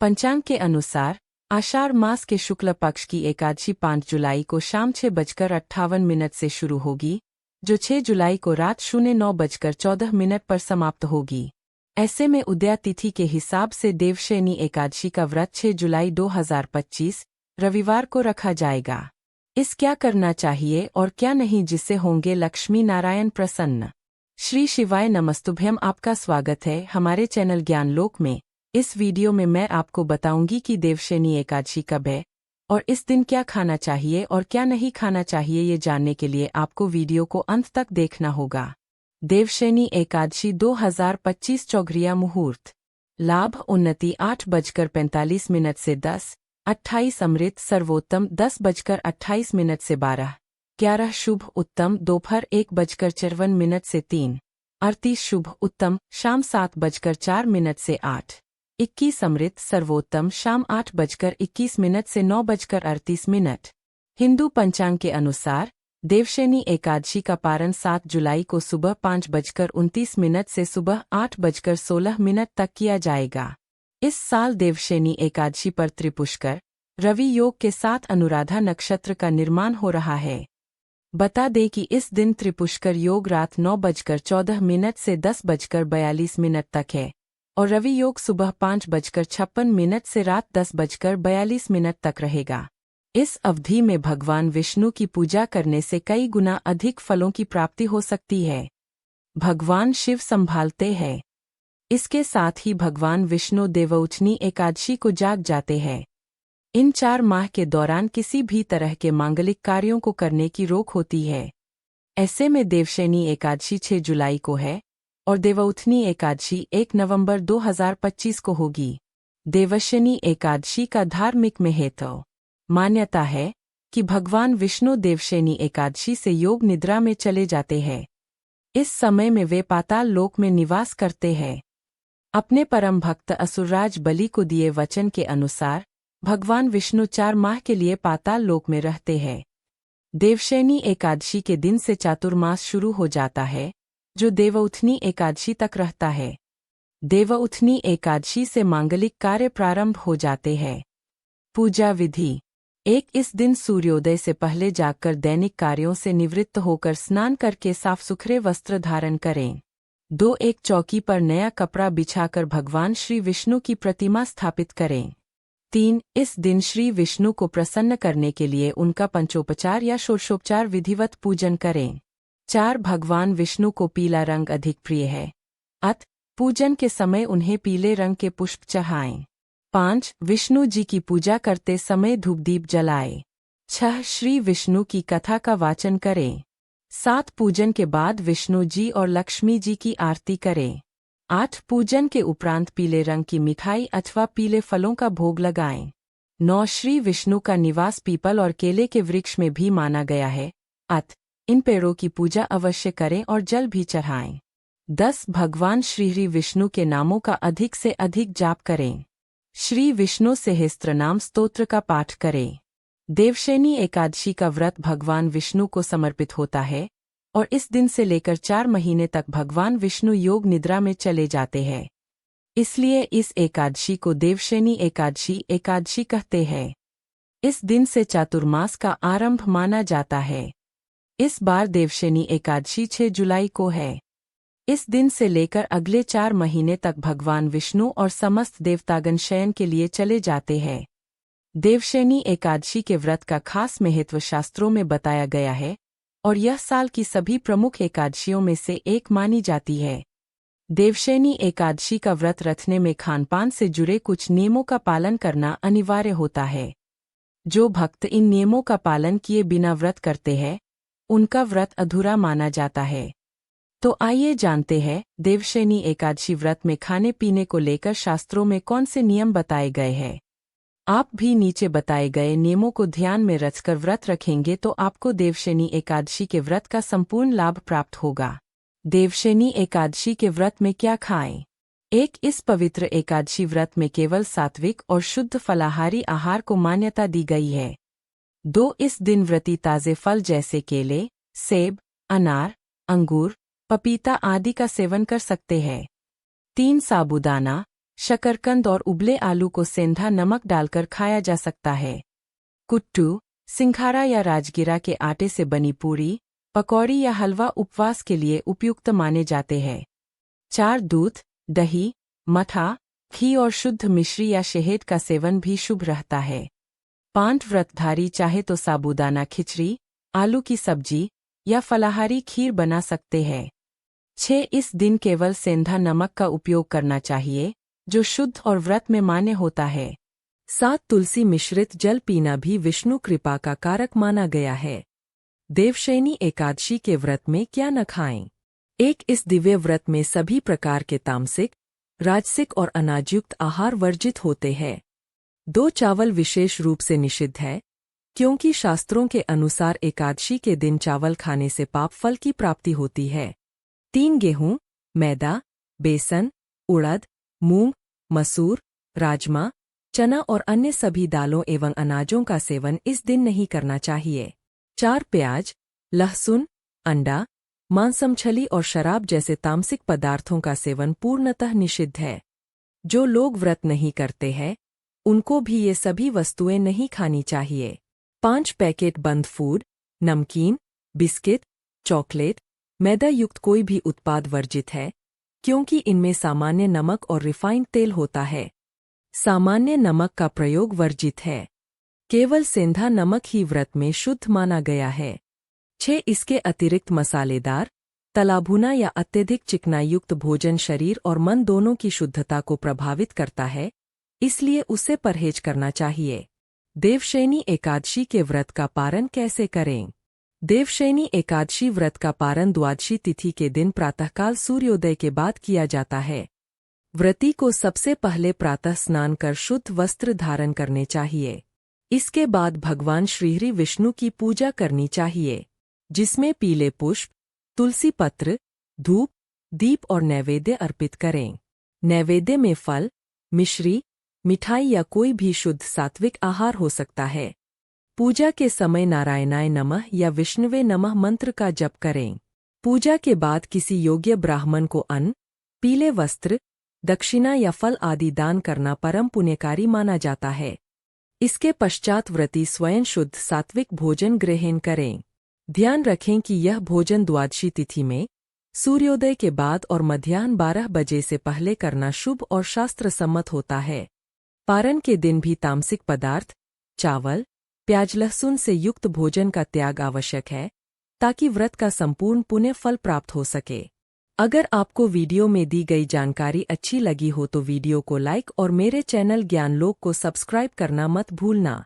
पंचांग के अनुसार आषाढ़ मास के शुक्ल पक्ष की एकादशी 5 जुलाई को शाम 6:58 से शुरू होगी, जो 6 जुलाई को रात 09:14 पर समाप्त होगी। ऐसे में उदया तिथि के हिसाब से देवशयनी एकादशी का व्रत 6 जुलाई 2025 रविवार को रखा जाएगा। इस क्या करना चाहिए और क्या नहीं, जिससे होंगे लक्ष्मी नारायण प्रसन्न। श्री शिवाय नमस्तुभ्यम। आपका स्वागत है हमारे चैनल ज्ञानलोक में। इस वीडियो में मैं आपको बताऊंगी कि देवशयनी एकादशी कब है और इस दिन क्या खाना चाहिए और क्या नहीं खाना चाहिए। ये जानने के लिए आपको वीडियो को अंत तक देखना होगा। देवशयनी एकादशी 2025 चौघरिया मुहूर्त। लाभ उन्नति 8:45 से 10:28। अमृत सर्वोत्तम 10:28 से 12:11। शुभ उत्तम दोपहर 1:54 से 3:38। शुभ उत्तम शाम 7:04 से 8:21। अमृत सर्वोत्तम शाम 8:21 से 9:38। हिंदू पंचांग के अनुसार देवशयनी एकादशी का पारण 7 जुलाई को सुबह 5:29 से सुबह 8:16 तक किया जाएगा। इस साल देवशयनी एकादशी पर त्रिपुष्कर रवि योग के साथ अनुराधा नक्षत्र का निर्माण हो रहा है। बता दें कि इस दिन त्रिपुष्कर योग रात 9:14 से 10:42 तक है और रवि योग सुबह 5:56 से रात 10:42 तक रहेगा। इस अवधि में भगवान विष्णु की पूजा करने से कई गुना अधिक फलों की प्राप्ति हो सकती है। भगवान शिव संभालते हैं। इसके साथ ही भगवान विष्णु देवउठनी एकादशी को जाग जाते हैं। इन 4 माह के दौरान किसी भी तरह के मांगलिक कार्यों को करने की रोक होती है। ऐसे में देवशयनी एकादशी 6 जुलाई को है और देवउठनी एकादशी 1 नवंबर 2025 को होगी। देवशयनी एकादशी का धार्मिक महत्व। मान्यता है कि भगवान विष्णु देवशयनी एकादशी से योग निद्रा में चले जाते हैं। इस समय में वे पाताल लोक में निवास करते हैं। अपने परम भक्त असुरराज बलि को दिए वचन के अनुसार भगवान विष्णु 4 माह के लिए पाताल लोक में रहते हैं। देवशयनी एकादशी के दिन से चातुर्मास शुरू हो जाता है, जो देवउठनी एकादशी तक रहता है। देवउठनी एकादशी से मांगलिक कार्य प्रारंभ हो जाते हैं। पूजा विधि। 1. इस दिन सूर्योदय से पहले जागकर दैनिक कार्यों से निवृत्त होकर स्नान करके साफ सुथरे वस्त्र धारण करें। 2. एक चौकी पर नया कपड़ा बिछाकर भगवान श्री विष्णु की प्रतिमा स्थापित करें। 3. इस दिन श्री विष्णु को प्रसन्न करने के लिए उनका पंचोपचार या षोडशोपचार विधिवत पूजन करें। 4. भगवान विष्णु को पीला रंग अधिक प्रिय है, अतः पूजन के समय उन्हें पीले रंग के पुष्प चढ़ाएं। 5. विष्णु जी की पूजा करते समय धूप दीप जलाएं। 6. श्री विष्णु की कथा का वाचन करें। 7. पूजन के बाद विष्णु जी और लक्ष्मी जी की आरती करें। 8. पूजन के उपरांत पीले रंग की मिठाई अथवा पीले फलों का भोग लगाएं। 9. श्री विष्णु का निवास पीपल और केले के वृक्ष में भी माना गया है, अतः इन पेड़ों की पूजा अवश्य करें और जल भी चढ़ाएं। 10. भगवान श्री विष्णु के नामों का अधिक से अधिक जाप करें। श्री विष्णु सहस्त्रनाम स्तोत्र का पाठ करें। देवशयनी एकादशी का व्रत भगवान विष्णु को समर्पित होता है और इस दिन से लेकर 4 महीने तक भगवान विष्णु योग निद्रा में चले जाते हैं। इसलिए इस एकादशी को देवशयनी एकादशी कहते हैं। इस दिन से चातुर्मास का आरंभ माना जाता है। इस बार देवशयनी एकादशी 6 जुलाई को है। इस दिन से लेकर अगले 4 महीने तक भगवान विष्णु और समस्त देवतागण शयन के लिए चले जाते हैं। देवशयनी एकादशी के व्रत का खास महत्व शास्त्रों में बताया गया है और यह साल की सभी प्रमुख एकादशियों में से एक मानी जाती है। देवशयनी एकादशी का व्रत रखने में खानपान से जुड़े कुछ नियमों का पालन करना अनिवार्य होता है। जो भक्त इन नियमों का पालन किए बिना व्रत करते हैं, उनका व्रत अधूरा माना जाता है। तो आइए जानते हैं देवशयनी एकादशी व्रत में खाने पीने को लेकर शास्त्रों में कौन से नियम बताए गए हैं। आप भी नीचे बताए गए नियमों को ध्यान में रखकर व्रत रखेंगे तो आपको देवशयनी एकादशी के व्रत का संपूर्ण लाभ प्राप्त होगा। देवशयनी एकादशी के व्रत में क्या खाएं। 1. इस पवित्र एकादशी व्रत में केवल सात्विक और शुद्ध फलाहारी आहार को मान्यता दी गई है। 2. इस दिन व्रती ताजे फल जैसे केले, सेब, अनार, अंगूर, पपीता आदि का सेवन कर सकते हैं। 3. साबूदाना, शकरकंद और उबले आलू को सेंधा नमक डालकर खाया जा सकता है। कुट्टू, सिंघाड़ा या राजगिरा के आटे से बनी पूरी, पकौड़ी या हलवा उपवास के लिए उपयुक्त माने जाते हैं। 4 दूध, दही, मठा, घी और शुद्ध मिश्री या शहद का सेवन भी शुभ रहता है। 5 व्रतधारी चाहे तो साबूदाना खिचड़ी, आलू की सब्जी या फलाहारी खीर बना सकते हैं। 6 इस दिन केवल सेंधा नमक का उपयोग करना चाहिए, जो शुद्ध और व्रत में मान्य होता है। 7 तुलसी मिश्रित जल पीना भी विष्णु कृपा का कारक माना गया है। देवशयनी एकादशी के व्रत में क्या न खाएं? 1 इस दिव्य व्रत में सभी प्रकार के तामसिक, राजसिक और अनाजयुक्त आहार वर्जित होते हैं। 2 चावल विशेष रूप से निषिद्ध है, क्योंकि शास्त्रों के अनुसार एकादशी के दिन चावल खाने से पाप फल की प्राप्ति होती है। 3 गेहूं, मैदा, बेसन, उड़द, मूंग, मसूर, राजमा, चना और अन्य सभी दालों एवं अनाजों का सेवन इस दिन नहीं करना चाहिए। 4 प्याज, लहसुन, अंडा, मांसमछली और शराब जैसे तामसिक पदार्थों का सेवन पूर्णतः निषिद्ध है। जो लोग व्रत नहीं करते हैं, उनको भी ये सभी वस्तुएं नहीं खानी चाहिए। 5 पैकेट बंद फूड, नमकीन, बिस्किट, चॉकलेट, मैदा युक्त कोई भी उत्पाद वर्जित है, क्योंकि इनमें सामान्य नमक और रिफाइंड तेल होता है। सामान्य नमक का प्रयोग वर्जित है। केवल सेंधा नमक ही व्रत में शुद्ध माना गया है। 6 इसके अतिरिक्त मसालेदार, तला भुना या अत्यधिक चिकनायुक्त भोजन शरीर और मन दोनों की शुद्धता को प्रभावित करता है, इसलिए उसे परहेज करना चाहिए। देवशयनी एकादशी के व्रत का पारण कैसे करें? देवशयनी एकादशी व्रत का पारण द्वादशी तिथि के दिन प्रातःकाल सूर्योदय के बाद किया जाता है। व्रती को सबसे पहले प्रातः स्नान कर शुद्ध वस्त्र धारण करने चाहिए। इसके बाद भगवान श्रीहरि विष्णु की पूजा करनी चाहिए, जिसमें पीले पुष्प, तुलसी पत्र, धूप, दीप और नैवेद्य अर्पित करें। नैवेद्य में फल, मिश्री, मिठाई या कोई भी शुद्ध सात्विक आहार हो सकता है। पूजा के समय नारायणाय नमः या विष्णुवे नमः मंत्र का जप करें। पूजा के बाद किसी योग्य ब्राह्मण को अन्न, पीले वस्त्र, दक्षिणा या फल आदि दान करना परम पुण्यकारी माना जाता है। इसके पश्चात व्रती स्वयं शुद्ध सात्विक भोजन ग्रहण करें। ध्यान रखें कि यह भोजन द्वादशी तिथि में सूर्योदय के बाद और मध्याह्न 12 बजे से पहले करना शुभ और शास्त्र सम्मत होता है। पारण के दिन भी तामसिक पदार्थ, चावल, प्याज लहसुन से युक्त भोजन का त्याग आवश्यक है, ताकि व्रत का संपूर्ण पुण्य फल प्राप्त हो सके। अगर आपको वीडियो में दी गई जानकारी अच्छी लगी हो तो वीडियो को लाइक और मेरे चैनल ज्ञानलोक को सब्सक्राइब करना मत भूलना।